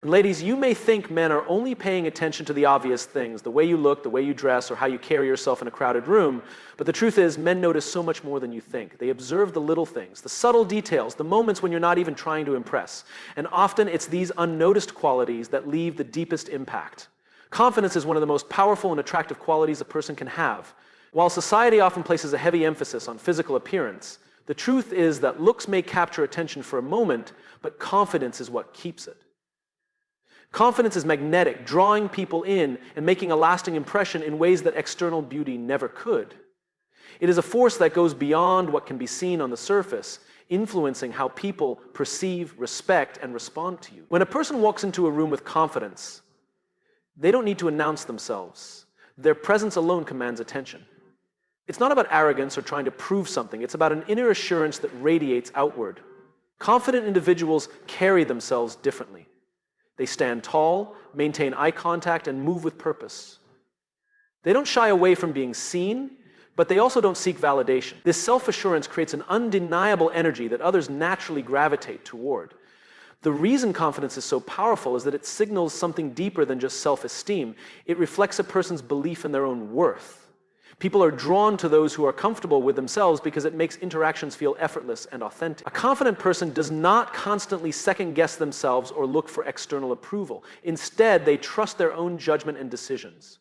And ladies, you may think men are only paying attention to the obvious things, the way you look, the way you dress, or how you carry yourself in a crowded room. But the truth is, men notice so much more than you think. They observe the little things, the subtle details, the moments when you're not even trying to impress. And often it's these unnoticed qualities that leave the deepest impact. Confidence is one of the most powerful and attractive qualities a person can have. While society often places a heavy emphasis on physical appearance, the truth is that looks may capture attention for a moment, but confidence is what keeps it. Confidence is magnetic, drawing people in and making a lasting impression in ways that external beauty never could. It is a force that goes beyond what can be seen on the surface, influencing how people perceive, respect, and respond to you. When a person walks into a room with confidence, they don't need to announce themselves. Their presence alone commands attention. It's not about arrogance or trying to prove something. It's about an inner assurance that radiates outward. Confident individuals carry themselves differently. They stand tall, maintain eye contact, and move with purpose. They don't shy away from being seen, but they also don't seek validation. This self-assurance creates an undeniable energy that others naturally gravitate toward. The reason confidence is so powerful is that it signals something deeper than just self-esteem. It reflects a person's belief in their own worth. People are drawn to those who are comfortable with themselves because it makes interactions feel effortless and authentic. A confident person does not constantly second-guess themselves or look for external approval. Instead, they trust their own judgment and decisions.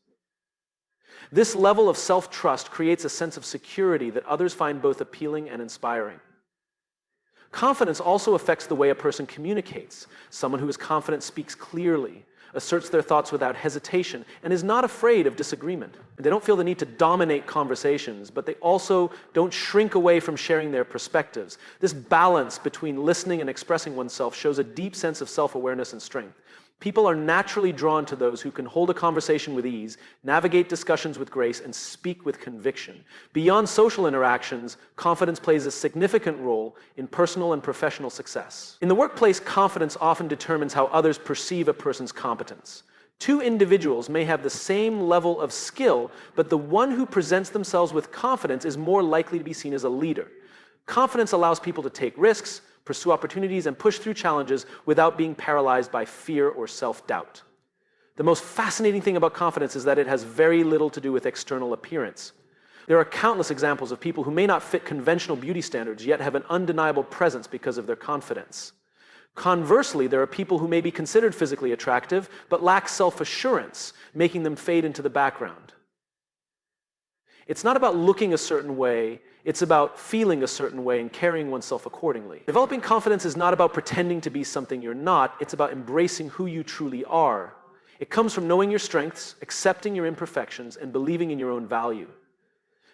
This level of self-trust creates a sense of security that others find both appealing and inspiring. Confidence also affects the way a person communicates. Someone who is confident speaks clearly, asserts their thoughts without hesitation, and is not afraid of disagreement. They don't feel the need to dominate conversations, but they also don't shrink away from sharing their perspectives. This balance between listening and expressing oneself shows a deep sense of self-awareness and strength. People are naturally drawn to those who can hold a conversation with ease, navigate discussions with grace, and speak with conviction. Beyond social interactions, confidence plays a significant role in personal and professional success. In the workplace, confidence often determines how others perceive a person's competence. Two individuals may have the same level of skill, but the one who presents themselves with confidence is more likely to be seen as a leader. Confidence allows people to take risks, pursue opportunities, and push through challenges without being paralyzed by fear or self-doubt. The most fascinating thing about confidence is that it has very little to do with external appearance. There are countless examples of people who may not fit conventional beauty standards, yet have an undeniable presence because of their confidence. Conversely, there are people who may be considered physically attractive, but lack self-assurance, making them fade into the background. It's not about looking a certain way, it's about feeling a certain way and carrying oneself accordingly. Developing confidence is not about pretending to be something you're not, it's about embracing who you truly are. It comes from knowing your strengths, accepting your imperfections, and believing in your own value.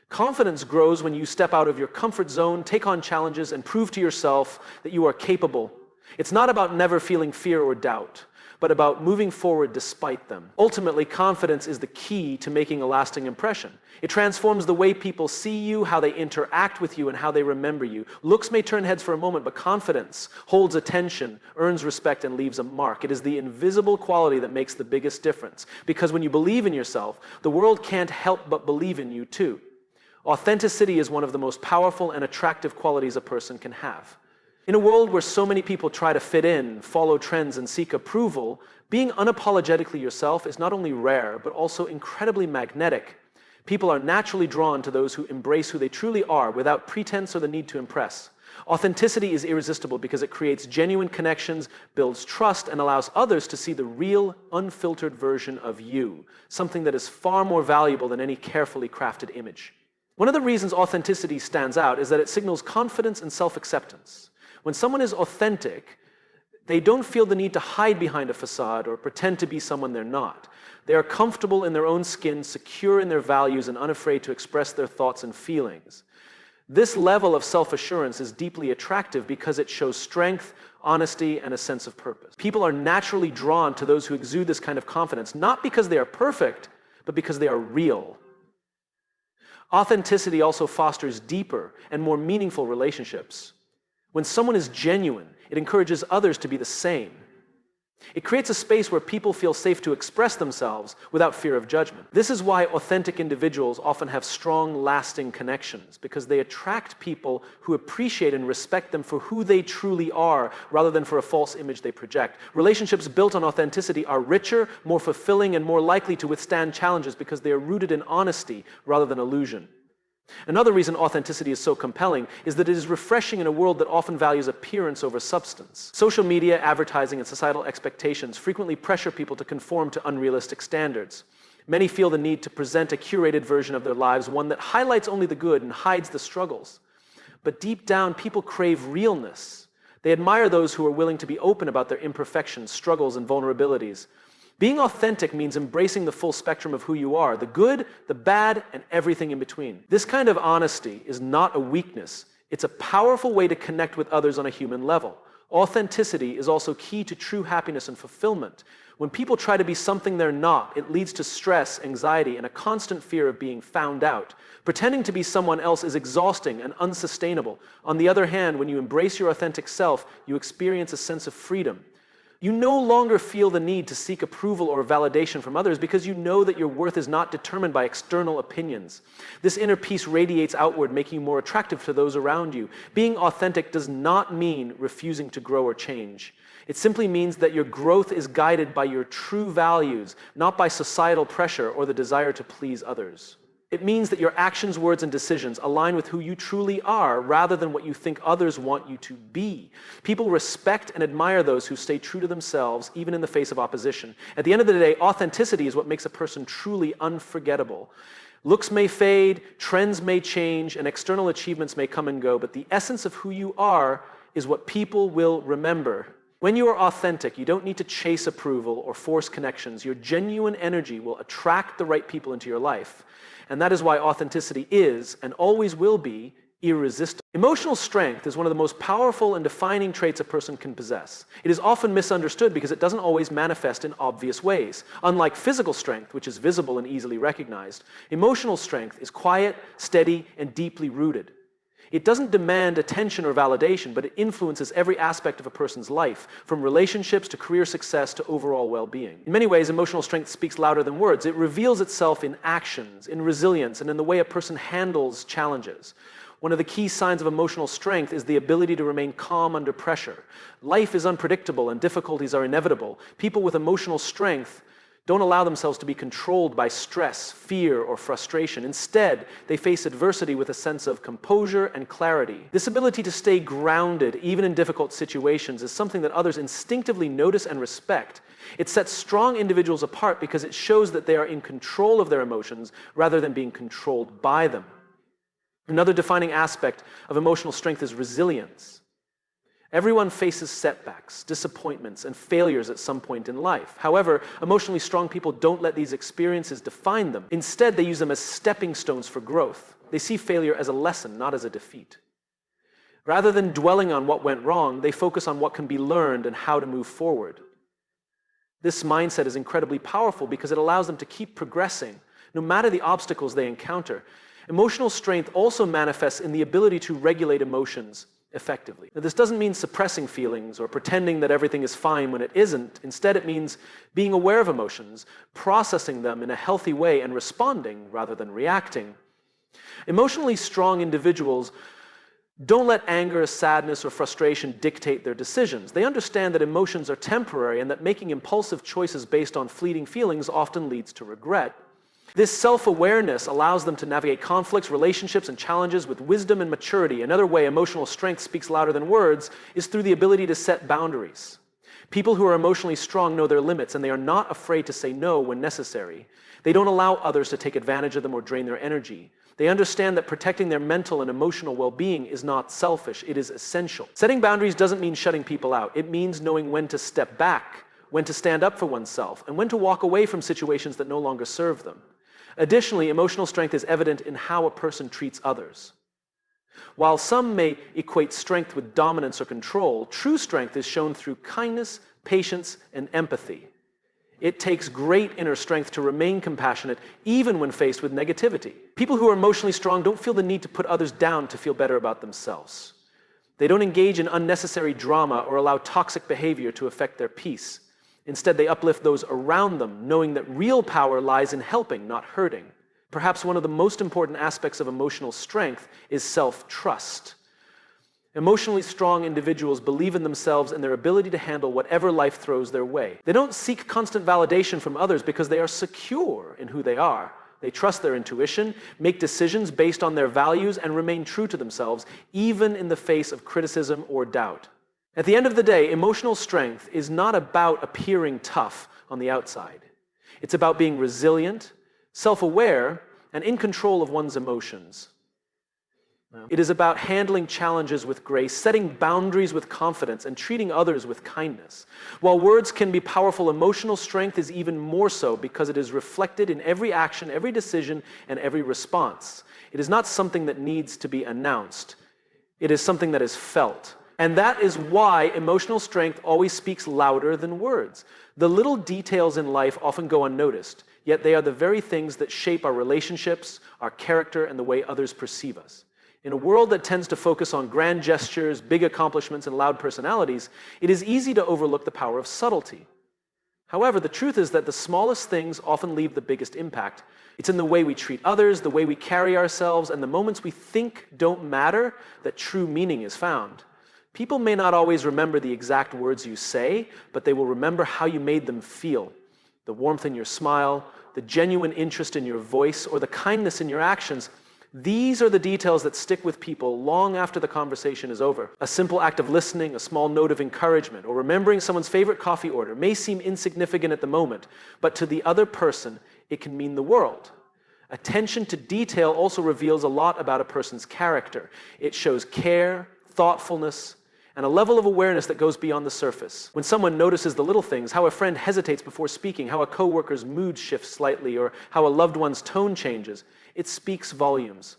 Confidence grows when you step out of your comfort zone, take on challenges, and prove to yourself that you are capable. It's not about never feeling fear or doubt, but about moving forward despite them. Ultimately, confidence is the key to making a lasting impression. It transforms the way people see you, how they interact with you, and how they remember you. Looks may turn heads for a moment, but confidence holds attention, earns respect, and leaves a mark. It is the invisible quality that makes the biggest difference. Because when you believe in yourself, the world can't help but believe in you too. Authenticity is one of the most powerful and attractive qualities a person can have. In a world where so many people try to fit in, follow trends, and seek approval, being unapologetically yourself is not only rare, but also incredibly magnetic. People are naturally drawn to those who embrace who they truly are without pretense or the need to impress. Authenticity is irresistible because it creates genuine connections, builds trust, and allows others to see the real, unfiltered version of you, something that is far more valuable than any carefully crafted image. One of the reasons authenticity stands out is that it signals confidence and self-acceptance. When someone is authentic, they don't feel the need to hide behind a facade or pretend to be someone they're not. They are comfortable in their own skin, secure in their values, and unafraid to express their thoughts and feelings. This level of self-assurance is deeply attractive because it shows strength, honesty, and a sense of purpose. People are naturally drawn to those who exude this kind of confidence, not because they are perfect, but because they are real. Authenticity also fosters deeper and more meaningful relationships. When someone is genuine, it encourages others to be the same. It creates a space where people feel safe to express themselves without fear of judgment. This is why authentic individuals often have strong, lasting connections, because they attract people who appreciate and respect them for who they truly are, rather than for a false image they project. Relationships built on authenticity are richer, more fulfilling, and more likely to withstand challenges because they are rooted in honesty rather than illusion. Another reason authenticity is so compelling is that it is refreshing in a world that often values appearance over substance. Social media, advertising, and societal expectations frequently pressure people to conform to unrealistic standards. Many feel the need to present a curated version of their lives, one that highlights only the good and hides the struggles. But deep down, people crave realness. They admire those who are willing to be open about their imperfections, struggles, and vulnerabilities. Being authentic means embracing the full spectrum of who you are, the good, the bad, and everything in between. This kind of honesty is not a weakness. It's a powerful way to connect with others on a human level. Authenticity is also key to true happiness and fulfillment. When people try to be something they're not, it leads to stress, anxiety, and a constant fear of being found out. Pretending to be someone else is exhausting and unsustainable. On the other hand, when you embrace your authentic self, you experience a sense of freedom. You no longer feel the need to seek approval or validation from others because you know that your worth is not determined by external opinions. This inner peace radiates outward, making you more attractive to those around you. Being authentic does not mean refusing to grow or change. It simply means that your growth is guided by your true values, not by societal pressure or the desire to please others. It means that your actions, words, and decisions align with who you truly are rather than what you think others want you to be. People respect and admire those who stay true to themselves, even in the face of opposition. At the end of the day, authenticity is what makes a person truly unforgettable. Looks may fade, trends may change, and external achievements may come and go, but the essence of who you are is what people will remember. When you are authentic, you don't need to chase approval or force connections. Your genuine energy will attract the right people into your life. And that is why authenticity is, and always will be, irresistible. Emotional strength is one of the most powerful and defining traits a person can possess. It is often misunderstood because it doesn't always manifest in obvious ways. Unlike physical strength, which is visible and easily recognized, emotional strength is quiet, steady, and deeply rooted. It doesn't demand attention or validation, but it influences every aspect of a person's life, from relationships to career success to overall well-being. In many ways, emotional strength speaks louder than words. It reveals itself in actions, in resilience, and in the way a person handles challenges. One of the key signs of emotional strength is the ability to remain calm under pressure. Life is unpredictable and difficulties are inevitable. People with emotional strength don't allow themselves to be controlled by stress, fear, or frustration. Instead, they face adversity with a sense of composure and clarity. This ability to stay grounded, even in difficult situations, is something that others instinctively notice and respect. It sets strong individuals apart because it shows that they are in control of their emotions rather than being controlled by them. Another defining aspect of emotional strength is resilience. Everyone faces setbacks, disappointments, and failures at some point in life. However, emotionally strong people don't let these experiences define them. Instead, they use them as stepping stones for growth. They see failure as a lesson, not as a defeat. Rather than dwelling on what went wrong, they focus on what can be learned and how to move forward. This mindset is incredibly powerful because it allows them to keep progressing, no matter the obstacles they encounter. Emotional strength also manifests in the ability to regulate emotions effectively. Now, this doesn't mean suppressing feelings or pretending that everything is fine when it isn't. Instead, it means being aware of emotions, processing them in a healthy way, and responding rather than reacting. Emotionally strong individuals don't let anger, sadness, or frustration dictate their decisions. They understand that emotions are temporary and that making impulsive choices based on fleeting feelings often leads to regret. This self-awareness allows them to navigate conflicts, relationships, and challenges with wisdom and maturity. Another way emotional strength speaks louder than words is through the ability to set boundaries. People who are emotionally strong know their limits, and they are not afraid to say no when necessary. They don't allow others to take advantage of them or drain their energy. They understand that protecting their mental and emotional well-being is not selfish, it is essential. Setting boundaries doesn't mean shutting people out. It means knowing when to step back, when to stand up for oneself, and when to walk away from situations that no longer serve them. Additionally, emotional strength is evident in how a person treats others. While some may equate strength with dominance or control, true strength is shown through kindness, patience, and empathy. It takes great inner strength to remain compassionate, even when faced with negativity. People who are emotionally strong don't feel the need to put others down to feel better about themselves. They don't engage in unnecessary drama or allow toxic behavior to affect their peace. Instead, they uplift those around them, knowing that real power lies in helping, not hurting. Perhaps one of the most important aspects of emotional strength is self-trust. Emotionally strong individuals believe in themselves and their ability to handle whatever life throws their way. They don't seek constant validation from others because they are secure in who they are. They trust their intuition, make decisions based on their values, and remain true to themselves, even in the face of criticism or doubt. At the end of the day, emotional strength is not about appearing tough on the outside. It's about being resilient, self-aware, and in control of one's emotions. It is about handling challenges with grace, setting boundaries with confidence, and treating others with kindness. While words can be powerful, emotional strength is even more so because it is reflected in every action, every decision, and every response. It is not something that needs to be announced. It is something that is felt. And that is why emotional strength always speaks louder than words. The little details in life often go unnoticed, yet they are the very things that shape our relationships, our character, and the way others perceive us. In a world that tends to focus on grand gestures, big accomplishments, and loud personalities, it is easy to overlook the power of subtlety. However, the truth is that the smallest things often leave the biggest impact. It's in the way we treat others, the way we carry ourselves, and the moments we think don't matter that true meaning is found. People may not always remember the exact words you say, but they will remember how you made them feel. The warmth in your smile, the genuine interest in your voice, or the kindness in your actions. These are the details that stick with people long after the conversation is over. A simple act of listening, a small note of encouragement, or remembering someone's favorite coffee order may seem insignificant at the moment, but to the other person, it can mean the world. Attention to detail also reveals a lot about a person's character. It shows care, thoughtfulness, and a level of awareness that goes beyond the surface. When someone notices the little things, how a friend hesitates before speaking, how a coworker's mood shifts slightly, or how a loved one's tone changes, it speaks volumes.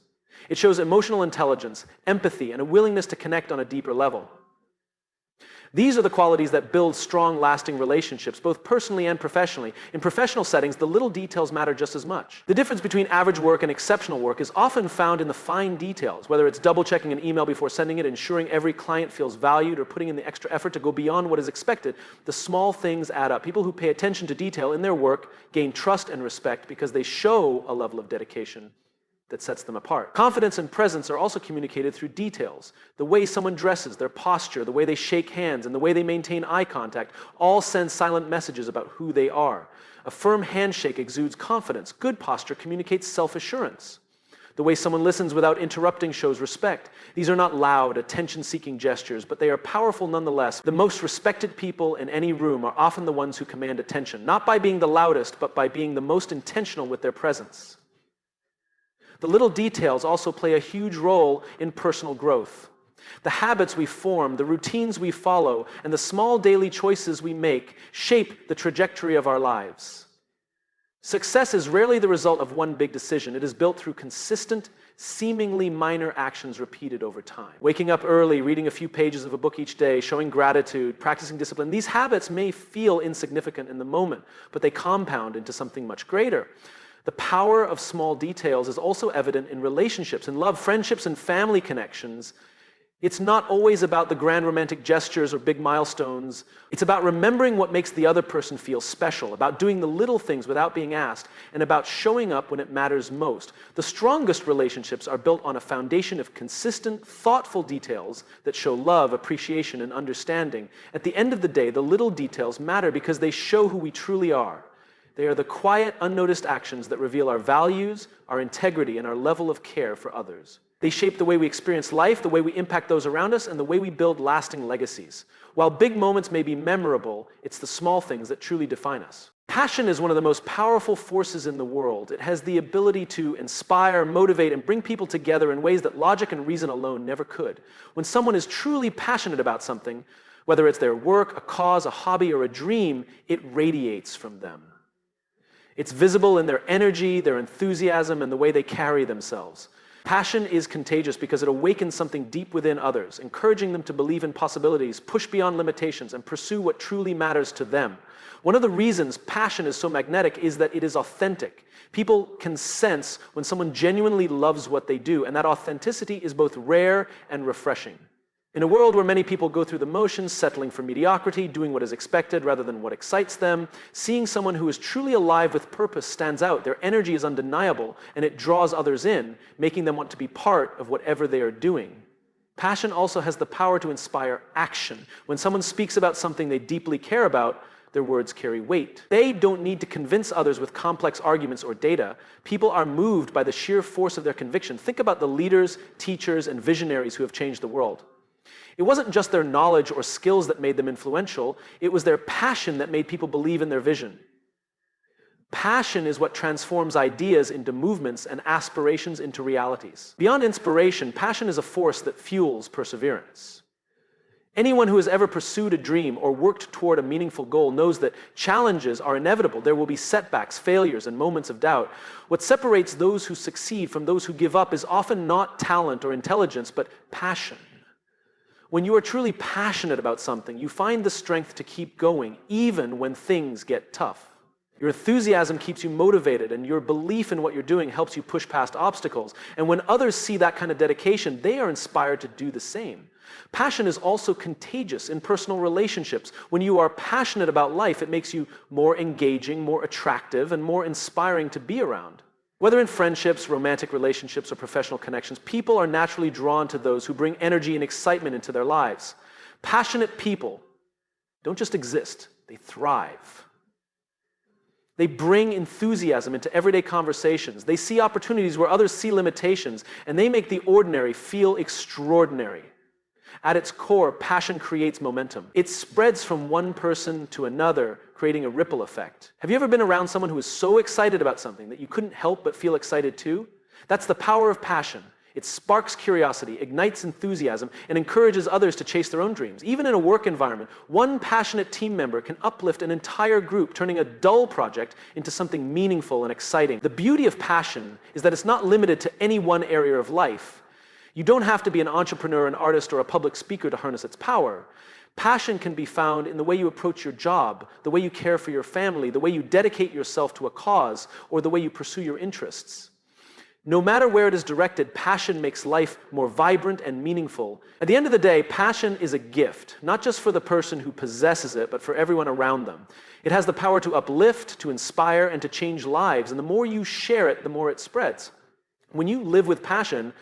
It shows emotional intelligence, empathy, and a willingness to connect on a deeper level. These are the qualities that build strong, lasting relationships, both personally and professionally. In professional settings, the little details matter just as much. The difference between average work and exceptional work is often found in the fine details, whether it's double-checking an email before sending it, ensuring every client feels valued, or putting in the extra effort to go beyond what is expected. The small things add up. People who pay attention to detail in their work gain trust and respect because they show a level of dedication that sets them apart. Confidence and presence are also communicated through details. The way someone dresses, their posture, the way they shake hands, and the way they maintain eye contact all send silent messages about who they are. A firm handshake exudes confidence. Good posture communicates self-assurance. The way someone listens without interrupting shows respect. These are not loud, attention-seeking gestures, but they are powerful nonetheless. The most respected people in any room are often the ones who command attention, not by being the loudest, but by being the most intentional with their presence. The little details also play a huge role in personal growth. The habits we form, the routines we follow, and the small daily choices we make shape the trajectory of our lives. Success is rarely the result of one big decision. It is built through consistent, seemingly minor actions repeated over time. Waking up early, reading a few pages of a book each day, showing gratitude, practicing discipline. These habits may feel insignificant in the moment, but they compound into something much greater. The power of small details is also evident in relationships, in love, friendships, and family connections. It's not always about the grand romantic gestures or big milestones. It's about remembering what makes the other person feel special, about doing the little things without being asked, and about showing up when it matters most. The strongest relationships are built on a foundation of consistent, thoughtful details that show love, appreciation, and understanding. At the end of the day, the little details matter because they show who we truly are. They are the quiet, unnoticed actions that reveal our values, our integrity, and our level of care for others. They shape the way we experience life, the way we impact those around us, and the way we build lasting legacies. While big moments may be memorable, it's the small things that truly define us. Passion is one of the most powerful forces in the world. It has the ability to inspire, motivate, and bring people together in ways that logic and reason alone never could. When someone is truly passionate about something, whether it's their work, a cause, a hobby, or a dream, it radiates from them. It's visible in their energy, their enthusiasm, and the way they carry themselves. Passion is contagious because it awakens something deep within others, encouraging them to believe in possibilities, push beyond limitations, and pursue what truly matters to them. One of the reasons passion is so magnetic is that it is authentic. People can sense when someone genuinely loves what they do, and that authenticity is both rare and refreshing. In a world where many people go through the motions, settling for mediocrity, doing what is expected rather than what excites them, seeing someone who is truly alive with purpose stands out. Their energy is undeniable, and it draws others in, making them want to be part of whatever they are doing. Passion also has the power to inspire action. When someone speaks about something they deeply care about, their words carry weight. They don't need to convince others with complex arguments or data. People are moved by the sheer force of their conviction. Think about the leaders, teachers, and visionaries who have changed the world. It wasn't just their knowledge or skills that made them influential, it was their passion that made people believe in their vision. Passion is what transforms ideas into movements and aspirations into realities. Beyond inspiration, passion is a force that fuels perseverance. Anyone who has ever pursued a dream or worked toward a meaningful goal knows that challenges are inevitable. There will be setbacks, failures, and moments of doubt. What separates those who succeed from those who give up is often not talent or intelligence, but passion. When you are truly passionate about something, you find the strength to keep going, even when things get tough. Your enthusiasm keeps you motivated, and your belief in what you're doing helps you push past obstacles. And when others see that kind of dedication, they are inspired to do the same. Passion is also contagious in personal relationships. When you are passionate about life, it makes you more engaging, more attractive, and more inspiring to be around. Whether in friendships, romantic relationships, or professional connections, people are naturally drawn to those who bring energy and excitement into their lives. Passionate people don't just exist, they thrive. They bring enthusiasm into everyday conversations. They see opportunities where others see limitations, and they make the ordinary feel extraordinary. At its core, passion creates momentum. It spreads from one person to another, creating a ripple effect. Have you ever been around someone who is so excited about something that you couldn't help but feel excited too? That's the power of passion. It sparks curiosity, ignites enthusiasm, and encourages others to chase their own dreams. Even in a work environment, one passionate team member can uplift an entire group, turning a dull project into something meaningful and exciting. The beauty of passion is that it's not limited to any one area of life. You don't have to be an entrepreneur, an artist, or a public speaker to harness its power. Passion can be found in the way you approach your job, the way you care for your family, the way you dedicate yourself to a cause, or the way you pursue your interests. No matter where it is directed, passion makes life more vibrant and meaningful. At the end of the day, passion is a gift, not just for the person who possesses it, but for everyone around them. It has the power to uplift, to inspire, and to change lives, and the more you share it, the more it spreads. When you live with passion,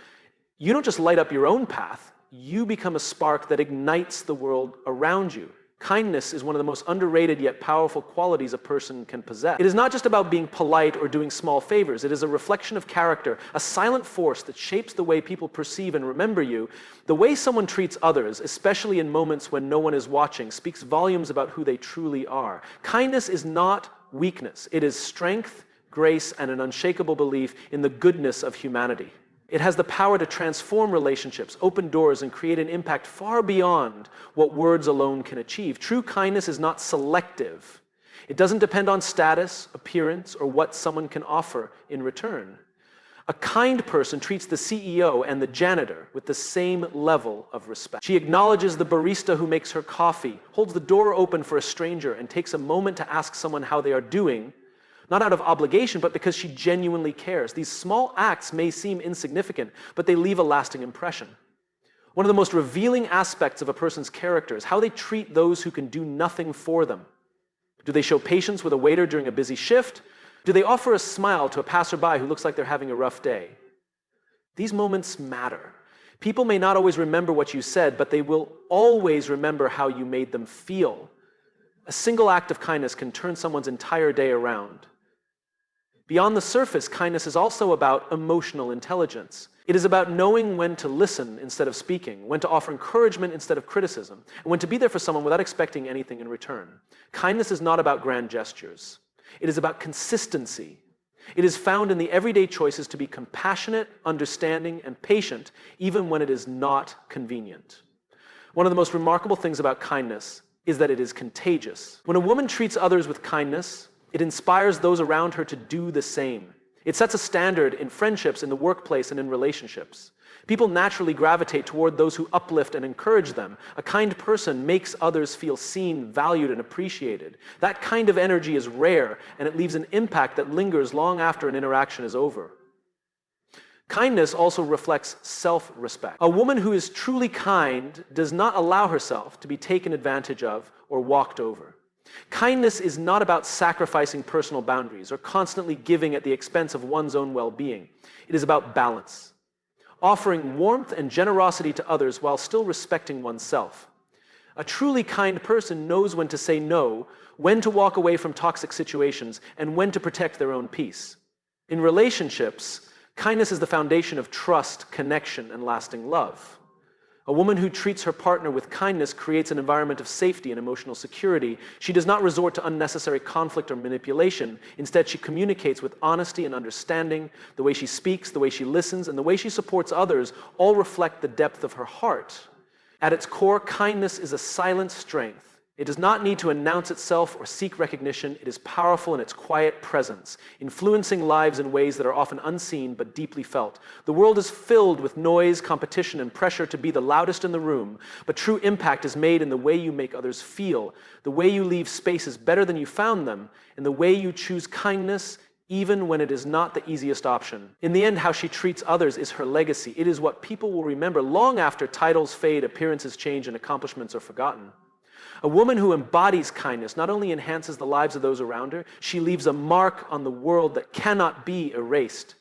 you don't just light up your own path, you become a spark that ignites the world around you. Kindness is one of the most underrated yet powerful qualities a person can possess. It is not just about being polite or doing small favors. It is a reflection of character, a silent force that shapes the way people perceive and remember you. The way someone treats others, especially in moments when no one is watching, speaks volumes about who they truly are. Kindness is not weakness. It is strength, grace, and an unshakable belief in the goodness of humanity. It has the power to transform relationships, open doors, and create an impact far beyond what words alone can achieve. True kindness is not selective. It doesn't depend on status, appearance, or what someone can offer in return. A kind person treats the CEO and the janitor with the same level of respect. She acknowledges the barista who makes her coffee, holds the door open for a stranger, and takes a moment to ask someone how they are doing, not out of obligation, but because she genuinely cares. These small acts may seem insignificant, but they leave a lasting impression. One of the most revealing aspects of a person's character is how they treat those who can do nothing for them. Do they show patience with a waiter during a busy shift? Do they offer a smile to a passerby who looks like they're having a rough day? These moments matter. People may not always remember what you said, but they will always remember how you made them feel. A single act of kindness can turn someone's entire day around. Beyond the surface, kindness is also about emotional intelligence. It is about knowing when to listen instead of speaking, when to offer encouragement instead of criticism, and when to be there for someone without expecting anything in return. Kindness is not about grand gestures. It is about consistency. It is found in the everyday choices to be compassionate, understanding, and patient, even when it is not convenient. One of the most remarkable things about kindness is that it is contagious. When a woman treats others with kindness, it inspires those around her to do the same. It sets a standard in friendships, in the workplace, and in relationships. People naturally gravitate toward those who uplift and encourage them. A kind person makes others feel seen, valued, and appreciated. That kind of energy is rare, and it leaves an impact that lingers long after an interaction is over. Kindness also reflects self-respect. A woman who is truly kind does not allow herself to be taken advantage of or walked over. Kindness is not about sacrificing personal boundaries or constantly giving at the expense of one's own well-being. It is about balance, offering warmth and generosity to others while still respecting oneself. A truly kind person knows when to say no, when to walk away from toxic situations, and when to protect their own peace. In relationships, kindness is the foundation of trust, connection, and lasting love. A woman who treats her partner with kindness creates an environment of safety and emotional security. She does not resort to unnecessary conflict or manipulation. Instead, she communicates with honesty and understanding. The way she speaks, the way she listens, and the way she supports others all reflect the depth of her heart. At its core, kindness is a silent strength. It does not need to announce itself or seek recognition. It is powerful in its quiet presence, influencing lives in ways that are often unseen but deeply felt. The world is filled with noise, competition, and pressure to be the loudest in the room, but true impact is made in the way you make others feel, the way you leave spaces better than you found them, and the way you choose kindness even when it is not the easiest option. In the end, how she treats others is her legacy. It is what people will remember long after titles fade, appearances change, and accomplishments are forgotten. A woman who embodies kindness not only enhances the lives of those around her, she leaves a mark on the world that cannot be erased.